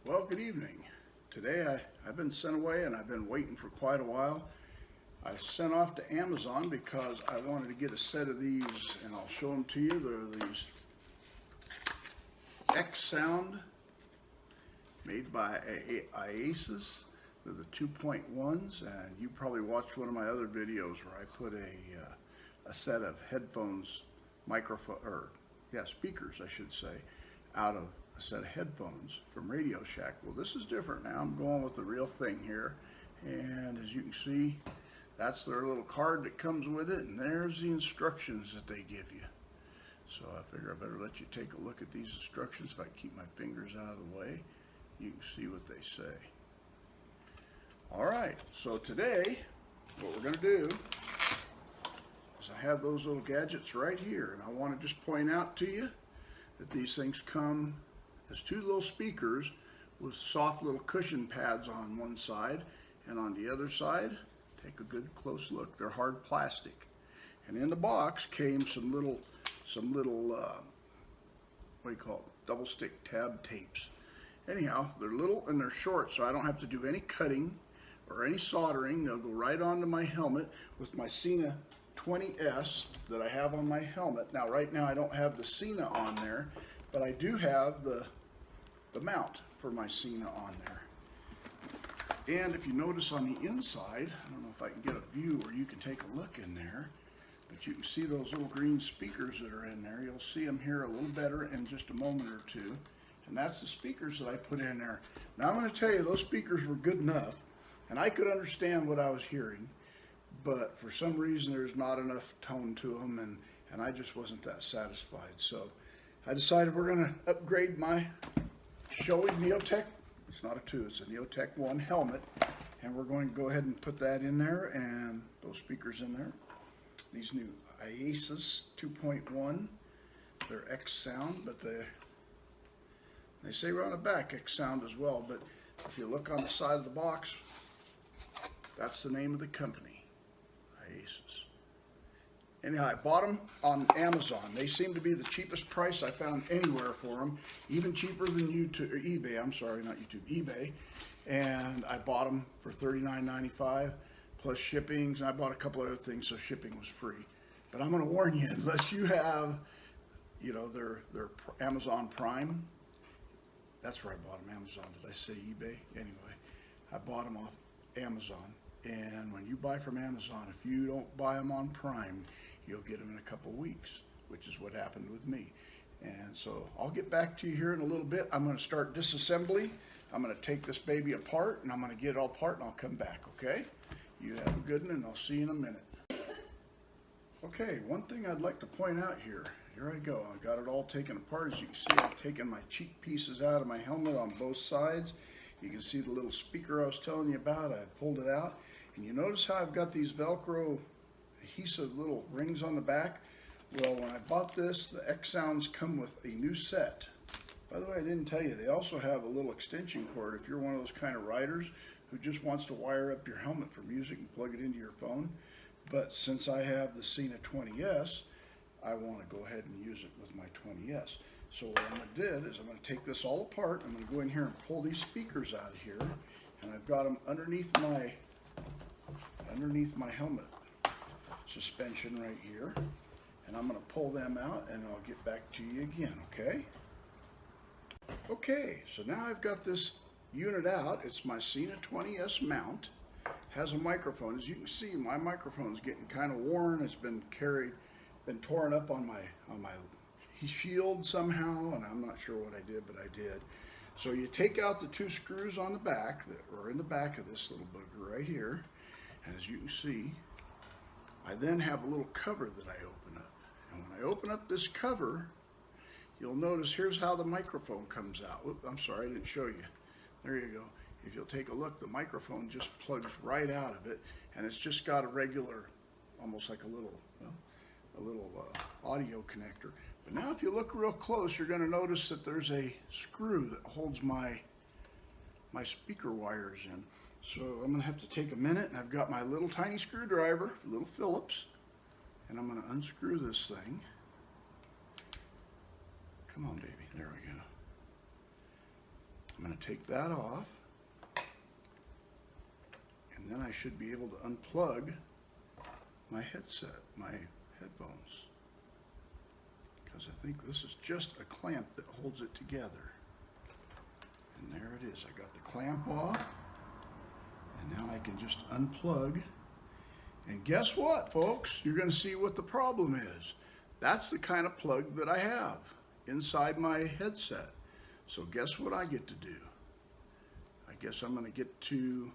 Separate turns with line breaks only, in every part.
Well, good evening. Today I've been sent away and I've been waiting for quite a while. I sent off to Amazon because I wanted to get a set of these, and I'll show them to you. They're these XSound made by IAsus. They're the 2.1s, and you probably watched one of my other videos where I put a set of headphones, speakers I should say, out of a set of headphones from Radio Shack. Well, this is different now. I'm going with the real thing here, and as you can see, that's their little card that comes with it, and there's the instructions that they give you. So I figure I better let you take a look at these instructions. If I keep my fingers out of the way, you can see what they say. Alright, so today what we're going to do is I have those little gadgets right here, and I want to just point out to you that these things come as two little speakers with soft little cushion pads on one side, and on the other side, take a good close look, they're hard plastic. And in the box came some little what do you call it, double stick tab tapes. Anyhow, they're little and they're short, so I don't have to do any cutting or any soldering. They'll go right onto my helmet with my Sena 20S that I have on my helmet. Now right now I don't have the Sena on there, but I do have the mount for my Sena on there. And if you notice on the inside, I don't know if I can get a view where you can take a look in there, but you can see those little green speakers that are in there. You'll see them here a little better in just a moment or two. And that's the speakers that I put in there. Now I'm going to tell you, those speakers were good enough, and I could understand what I was hearing, but for some reason there's not enough tone to them, and I just wasn't that satisfied. So I decided we're going to upgrade my Shoei Neotec. It's not a 2, it's a Neotec 1 helmet, and we're going to go ahead and put that in there, and those speakers in there. These new IAsus 2.1, they're XSound, but they say right on the back XSound as well, but if you look on the side of the box, that's the name of the company, IAsus. Anyhow, I bought them on Amazon. They seem to be the cheapest price I found anywhere for them, even cheaper than eBay. I'm sorry, not YouTube, eBay. And I bought them for $39.95 plus shippings, and I bought a couple other things, so shipping was free. But I'm going to warn you, unless you have, you know, their Amazon Prime. That's where I bought them, Amazon. Did I say eBay? Anyway, I bought them off Amazon. And when you buy from Amazon, if you don't buy them on Prime, you'll get them in a couple weeks, which is what happened with me. And so I'll get back to you here in a little bit. I'm going to start disassembly. I'm going to take this baby apart, and I'm going to get it all apart, and I'll come back, okay? You have a good one, and I'll see you in a minute. Okay, one thing I'd like to point out here. Here I go. I got it all taken apart. As you can see, I've taken my cheek pieces out of my helmet on both sides. You can see the little speaker I was telling you about. I pulled it out. And you notice how I've got these Velcro adhesive little rings on the back? Well, when I bought this, the XSounds come with a new set. By the way, I didn't tell you, they also have a little extension cord if you're one of those kind of riders who just wants to wire up your helmet for music and plug it into your phone. But since I have the Sena 20S, I want to go ahead and use it with my 20S. So what I'm going to do is I'm going to take this all apart. I'm going to go in here and pull these speakers out of here, and I've got them underneath my helmet suspension right here, and I'm going to pull them out, and I'll get back to you again, okay? Okay, so now I've got this unit out. It's my Sena 20S mount. Has a microphone. As you can see, my microphone is getting kind of worn. It's been torn up on my shield somehow, and I'm not sure what I did, but I did. So you take out the 2 screws on the back that are in the back of this little booger right here, and as you can see, I then have a little cover that I open up. And when I open up this cover, you'll notice here's how the microphone comes out. Whoop, I'm sorry, I didn't show you. There you go. If you'll take a look, the microphone just plugs right out of it, and it's just got a regular, almost like a little audio connector. But now if you look real close, you're going to notice that there's a screw that holds my speaker wires in. So I'm going to have to take a minute, and I've got my little tiny screwdriver, little Phillips, and I'm going to unscrew this thing. Come on, baby. There we go. I'm going to take that off, and then I should be able to unplug my headset, my headphones, because I think this is just a clamp that holds it together. And there it is. I got the clamp off, and now I can just unplug. And guess what, folks? You're going to see what the problem is. That's the kind of plug that I have inside my headset. So guess what I get to do? I guess I'm going to get to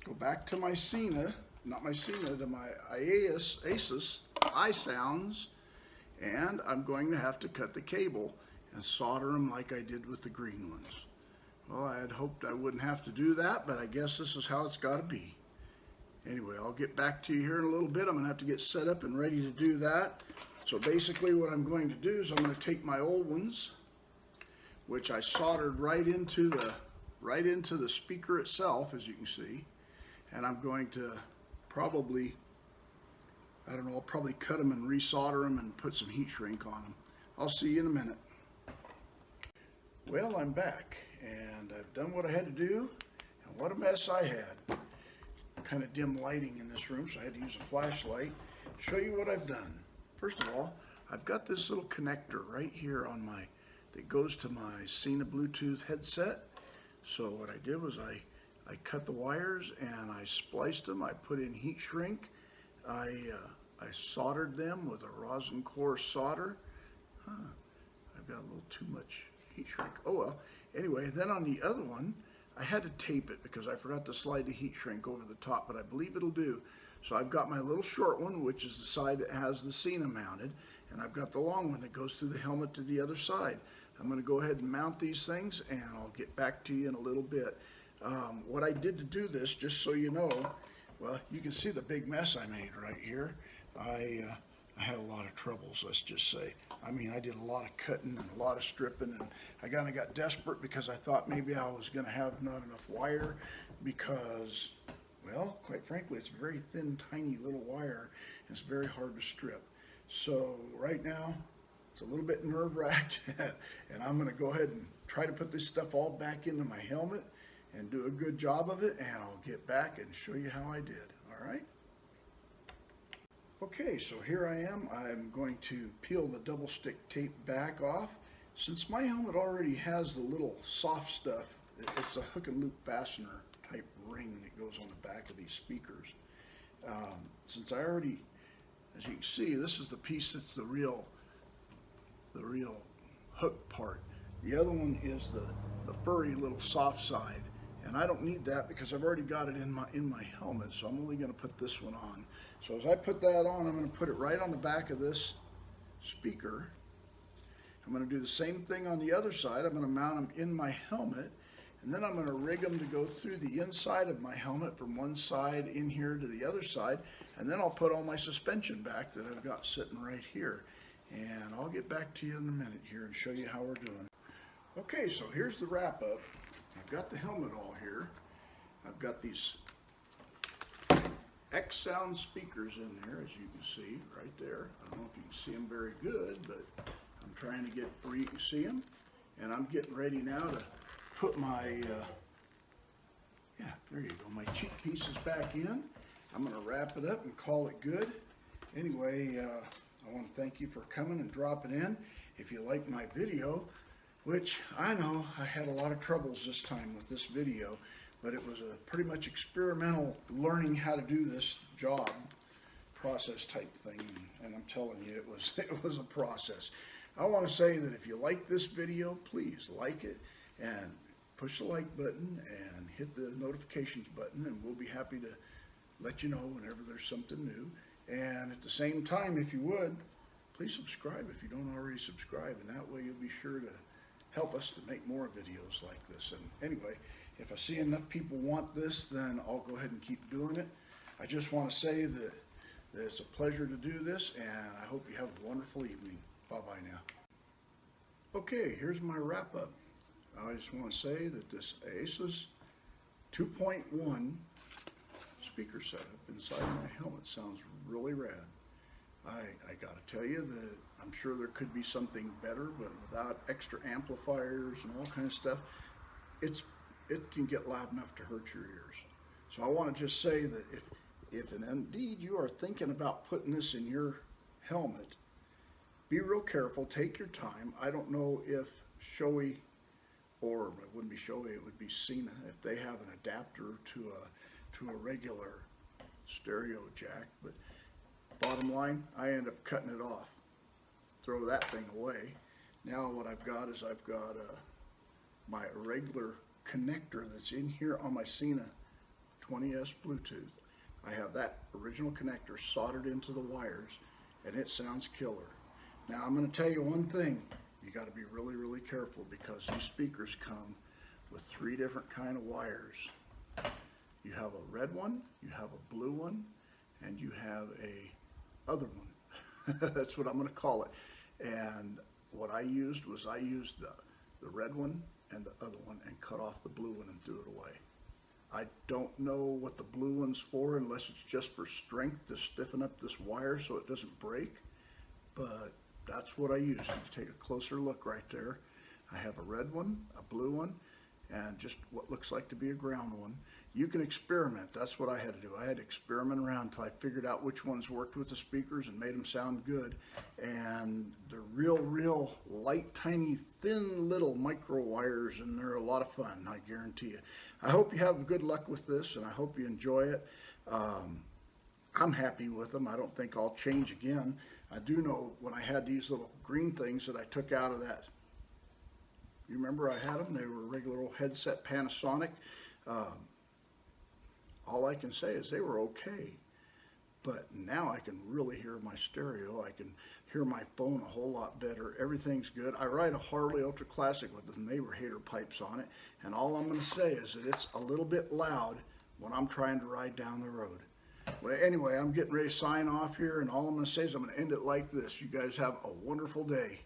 go back to my Sena, not my Sena, to my IAsus iSounds, and I'm going to have to cut the cable and solder them like I did with the green ones. Well, I had hoped I wouldn't have to do that, but I guess this is how it's got to be. Anyway, I'll get back to you here in a little bit. I'm going to have to get set up and ready to do that. So basically what I'm going to do is I'm going to take my old ones, which I soldered right into the speaker itself, as you can see, and I'm going to probably, I don't know, I'll probably cut them and resolder them and put some heat shrink on them. I'll see you in a minute. Well, I'm back, and I've done what I had to do, and what a mess I had. Kind of dim lighting in this room, so I had to use a flashlight to show you what I've done. First of all, I've got this little connector right here on my, that goes to my Sena Bluetooth headset. So what I did was I cut the wires and I spliced them. I put in heat shrink. I soldered them with a rosin core solder. I've got a little too much heat shrink. Oh well. Anyway, then on the other one, I had to tape it because I forgot to slide the heat shrink over the top, but I believe it'll do. So I've got my little short one, which is the side that has the Sena mounted, and I've got the long one that goes through the helmet to the other side. I'm going to go ahead and mount these things, and I'll get back to you in a little bit. What I did to do this, just so you know, well, you can see the big mess I made right here. I had a lot of troubles, let's just say. I mean, I did a lot of cutting and a lot of stripping, and I kind of got desperate because I thought maybe I was going to have not enough wire because, well, quite frankly, it's very thin, tiny little wire. It's very hard to strip. So right now, it's a little bit nerve-wracked, and I'm going to go ahead and try to put this stuff all back into my helmet and do a good job of it, and I'll get back and show you how I did, all right? Okay, so here I am. I'm going to peel the double stick tape back off. Since my helmet already has the little soft stuff, it's a hook and loop fastener type ring that goes on the back of these speakers. Since I already, as you can see, this is the piece that's the real hook part. The other one is the furry little soft side. And I don't need that because I've already got it in my helmet, so I'm only going to put this one on. So as I put that on, I'm going to put it right on the back of this speaker. I'm going to do the same thing on the other side. I'm going to mount them in my helmet, and then I'm going to rig them to go through the inside of my helmet from one side in here to the other side, and then I'll put all my suspension back that I've got sitting right here. And I'll get back to you in a minute here and show you how we're doing. Okay, so here's the wrap up. I've got the helmet all here. I've got these XSound speakers in there, as you can see right there. I don't know if you can see them very good, but I'm trying to get where you can see them. And I'm getting ready now to put my, yeah, there you go, my cheek pieces back in. I'm going to wrap it up and call it good. Anyway, I want to thank you for coming and dropping in. If you like my video, which I know I had a lot of troubles this time with this video, but it was a pretty much experimental learning how to do this job process type thing, and I'm telling you, it was a process. I want to say that if you like this video, please like it and push the like button and hit the notifications button, and we'll be happy to let you know whenever there's something new. And at the same time, if you would, please subscribe if you don't already subscribe, and that way you'll be sure to help us to make more videos like this. And anyway, if I see enough people want this, then I'll go ahead and keep doing it. I just want to say that it's a pleasure to do this, and I hope you have a wonderful evening. Bye-bye now. Okay, here's my wrap-up. I just want to say that this IAsus 2.1 speaker setup inside my helmet sounds really rad. I got to tell you that I'm sure there could be something better, but without extra amplifiers and all kinds of stuff, it can get loud enough to hurt your ears. So I want to just say that if indeed you are thinking about putting this in your helmet, be real careful, take your time. I don't know if Shoei, or it wouldn't be Shoei, it would be Sena, if they have an adapter to a regular stereo jack, but bottom line, I end up cutting it off. Throw that thing away. Now what I've got is I've got my regular connector that's in here on my Sena 20S Bluetooth. I have that original connector soldered into the wires, and it sounds killer. Now I'm going to tell you one thing. You got to be really, really careful, because these speakers come with 3 different kind of wires. You have a red one, you have a blue one, and you have a other one. That's what I'm going to call it. And what I used was I used the red one and the other one and cut off the blue one and threw it away. I don't know what the blue one's for, unless it's just for strength to stiffen up this wire so it doesn't break, but that's what I used. You can take a closer look right there. I have a red one, a blue one, and just what looks like to be a ground one. You can experiment. That's what I had to do. I had to experiment around until I figured out which ones worked with the speakers and made them sound good. And they're real light, tiny, thin little micro wires, and they're a lot of fun, I guarantee you. I hope you have good luck with this, and I hope you enjoy it. I'm happy with them. I don't think I'll change again. I do know when I had these little green things that I took out of that, you remember I had them? They were regular old headset Panasonic. All I can say is they were okay, but now I can really hear my stereo. I can hear my phone a whole lot better. Everything's good. I ride a Harley Ultra Classic with the neighbor hater pipes on it, and all I'm going to say is that it's a little bit loud when I'm trying to ride down the road. Well, anyway, I'm getting ready to sign off here, and all I'm going to say is I'm going to end it like this. You guys have a wonderful day.